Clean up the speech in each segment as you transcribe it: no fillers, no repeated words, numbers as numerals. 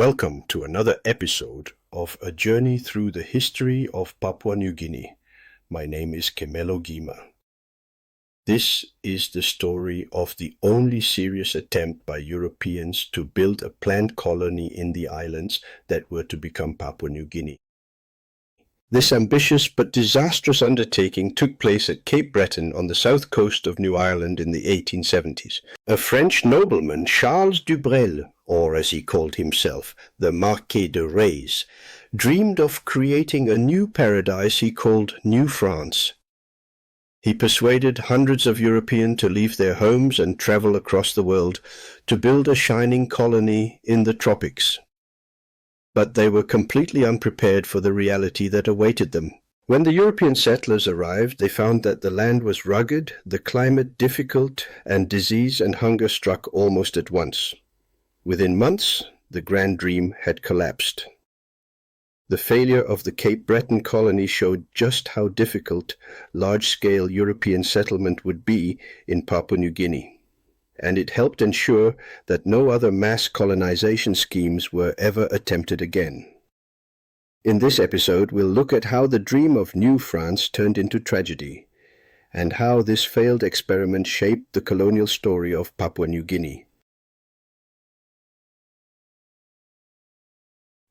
Welcome to another episode of A Journey Through the History of Papua New Guinea. My name is Kemelo Gima. This is the story of the only serious attempt by Europeans to build a planned colony in the islands that were to become Papua New Guinea. This ambitious but disastrous undertaking took place at Cape Breton on the south coast of New Ireland in the 1870s. A French nobleman, Charles Dubreuil, or as he called himself, the Marquis de Rays, dreamed of creating a new paradise he called New France. He persuaded hundreds of Europeans to leave their homes and travel across the world to build a shining colony in the tropics. But they were completely unprepared for the reality that awaited them. When the European settlers arrived, they found that the land was rugged, the climate difficult, and disease and hunger struck almost at once. Within months, the grand dream had collapsed. The failure of the Cape Breton colony showed just how difficult large-scale European settlement would be in Papua New Guinea, and it helped ensure that no other mass colonization schemes were ever attempted again. In this episode, we'll look at how the dream of New France turned into tragedy, and how this failed experiment shaped the colonial story of Papua New Guinea.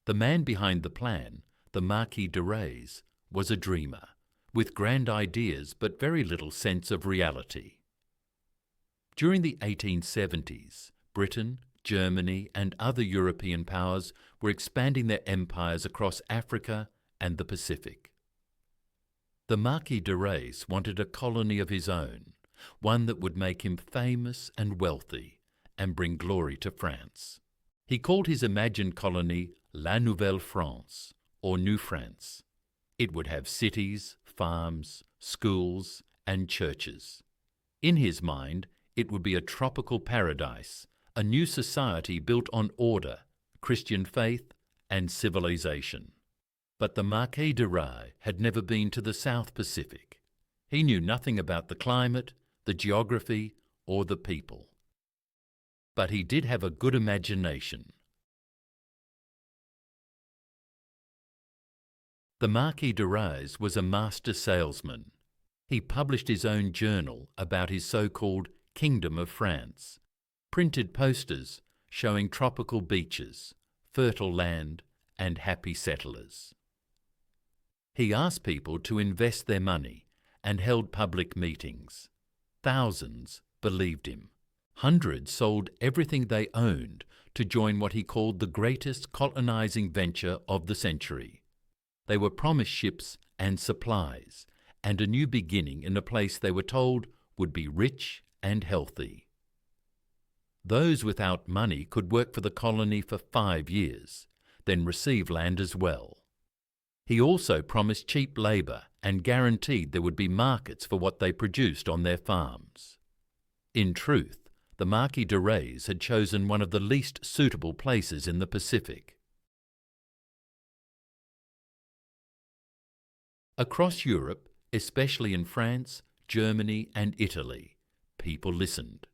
The man behind the plan, the Marquis de Rays, was a dreamer, with grand ideas but very little sense of reality. During the 1870s, Britain, Germany and other European powers were expanding their empires across Africa and the Pacific. The Marquis de Rays wanted a colony of his own, one that would make him famous and wealthy and bring glory to France. He called his imagined colony La Nouvelle France, or New France. It would have cities, farms, schools and churches. In his mind, it would be a tropical paradise, a new society built on order, Christian faith and civilization. But the Marquis de Rays had never been to the South Pacific. He knew nothing about the climate, the geography or the people. But he did have a good imagination. The Marquis de Rays was a master salesman. He published his own journal about his so-called Kingdom of France, printed posters showing tropical beaches, fertile land and happy settlers. He asked people to invest their money and held public meetings. Thousands believed him. Hundreds sold everything they owned to join what he called the greatest colonizing venture of the century. They were promised ships and supplies, and a new beginning in a place they were told would be rich and healthy. Those without money could work for the colony for 5 years, then receive land as well. He also promised cheap labour and guaranteed there would be markets for what they produced on their farms. In truth, the Marquis de Rays had chosen one of the least suitable places in the Pacific. Across Europe, especially in France, Germany and Italy, people listened.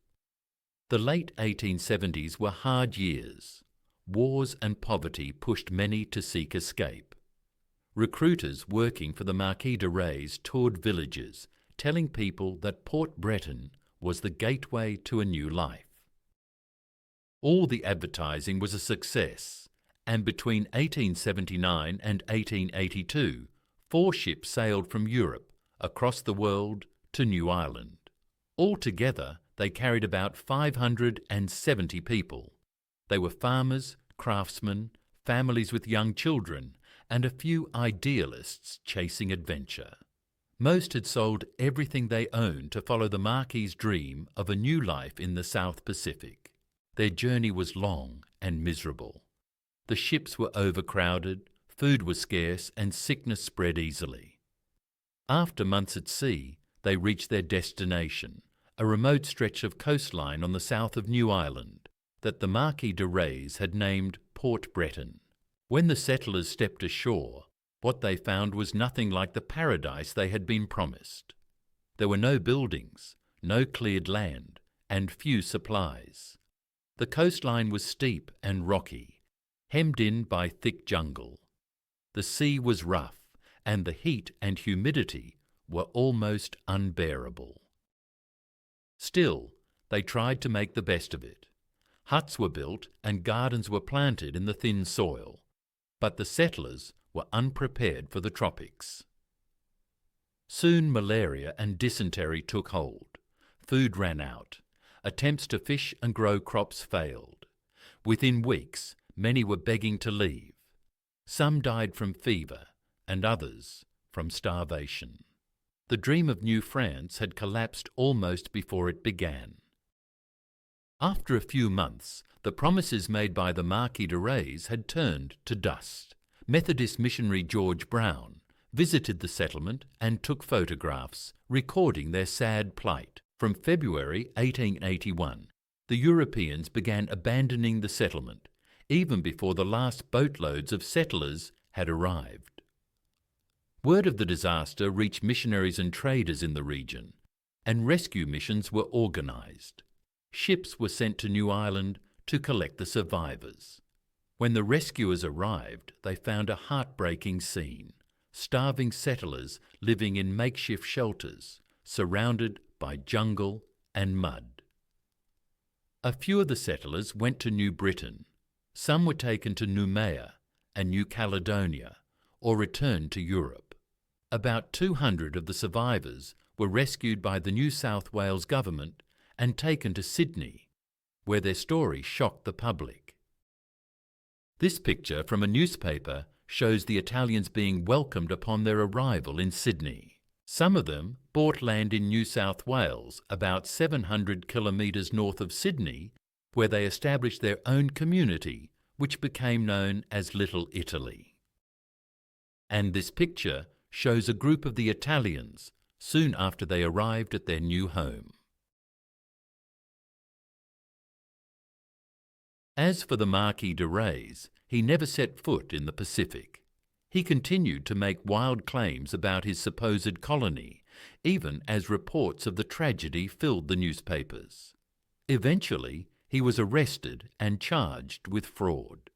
The late 1870s were hard years. Wars and poverty pushed many to seek escape. Recruiters working for the Marquis de Rays toured villages, telling people that Port Breton was the gateway to a new life. All the advertising was a success, and between 1879 and 1882, 4 ships sailed from Europe across the world to New Ireland. Altogether, they carried about 570 people. They were farmers, craftsmen, families with young children, and a few idealists chasing adventure. Most had sold everything they owned to follow the Marquis's dream of a new life in the South Pacific. Their journey was long and miserable. The ships were overcrowded, food was scarce, and sickness spread easily. After months at sea, they reached their destination, a remote stretch of coastline on the south of New Ireland that the Marquis de Rays had named Port Breton. When the settlers stepped ashore, what they found was nothing like the paradise they had been promised. There were no buildings, no cleared land, and few supplies. The coastline was steep and rocky, hemmed in by thick jungle. The sea was rough, and the heat and humidity were almost unbearable. Still, they tried to make the best of it. Huts were built and gardens were planted in the thin soil, but the settlers were unprepared for the tropics. Soon malaria and dysentery took hold. Food ran out. Attempts to fish and grow crops failed. Within weeks, many were begging to leave. Some died from fever and others from starvation. The dream of New France had collapsed almost before it began. After a few months, the promises made by the Marquis de Rays had turned to dust. Methodist missionary George Brown visited the settlement and took photographs, recording their sad plight. From February 1881, the Europeans began abandoning the settlement, even before the last boatloads of settlers had arrived. Word of the disaster reached missionaries and traders in the region, and rescue missions were organised. Ships were sent to New Ireland to collect the survivors. When the rescuers arrived, they found a heartbreaking scene: starving settlers living in makeshift shelters, surrounded by jungle and mud. A few of the settlers went to New Britain. Some were taken to Noumea and New Caledonia, or returned to Europe. About 200 of the survivors were rescued by the New South Wales government and taken to Sydney, where their story shocked the public. This picture from a newspaper shows the Italians being welcomed upon their arrival in Sydney. Some of them bought land in New South Wales, about 700 kilometres north of Sydney, where they established their own community, which became known as Little Italy. And this picture shows a group of the Italians soon after they arrived at their new home. As for the Marquis de Rays, he never set foot in the Pacific. He continued to make wild claims about his supposed colony, even as reports of the tragedy filled the newspapers. Eventually, he was arrested and charged with fraud.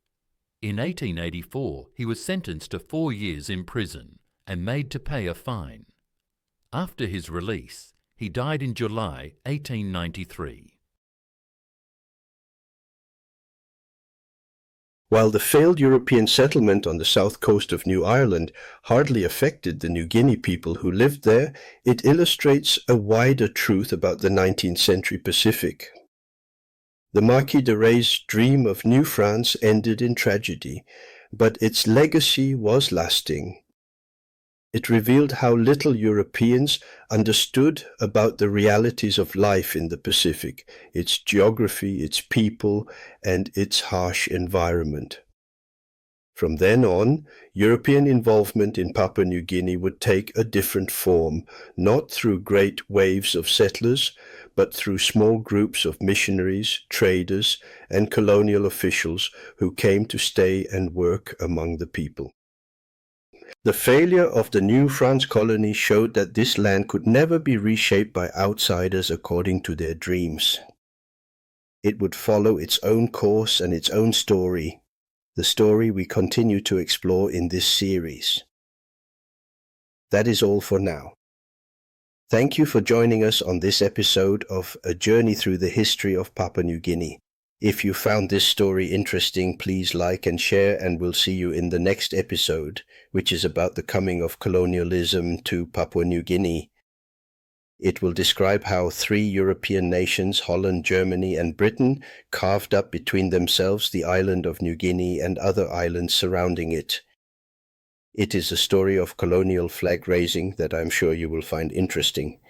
In 1884, he was sentenced to 4 years in prison and made to pay a fine. After his release, he died in July 1893. While the failed European settlement on the south coast of New Ireland hardly affected the New Guinea people who lived there, it illustrates a wider truth about the 19th century Pacific. The Marquis de Rays' dream of New France ended in tragedy, but its legacy was lasting. It revealed how little Europeans understood about the realities of life in the Pacific, its geography, its people, and its harsh environment. From then on, European involvement in Papua New Guinea would take a different form, not through great waves of settlers, but through small groups of missionaries, traders, and colonial officials who came to stay and work among the people. The failure of the New France colony showed that this land could never be reshaped by outsiders according to their dreams. It would follow its own course and its own story, the story we continue to explore in this series. That is all for now. Thank you for joining us on this episode of A Journey Through the History of Papua New Guinea. If you found this story interesting, please like and share, and we'll see you in the next episode, which is about the coming of colonialism to Papua New Guinea. It will describe how 3 European nations, Holland, Germany, and Britain, carved up between themselves the island of New Guinea and other islands surrounding it. It is a story of colonial flag raising that I'm sure you will find interesting.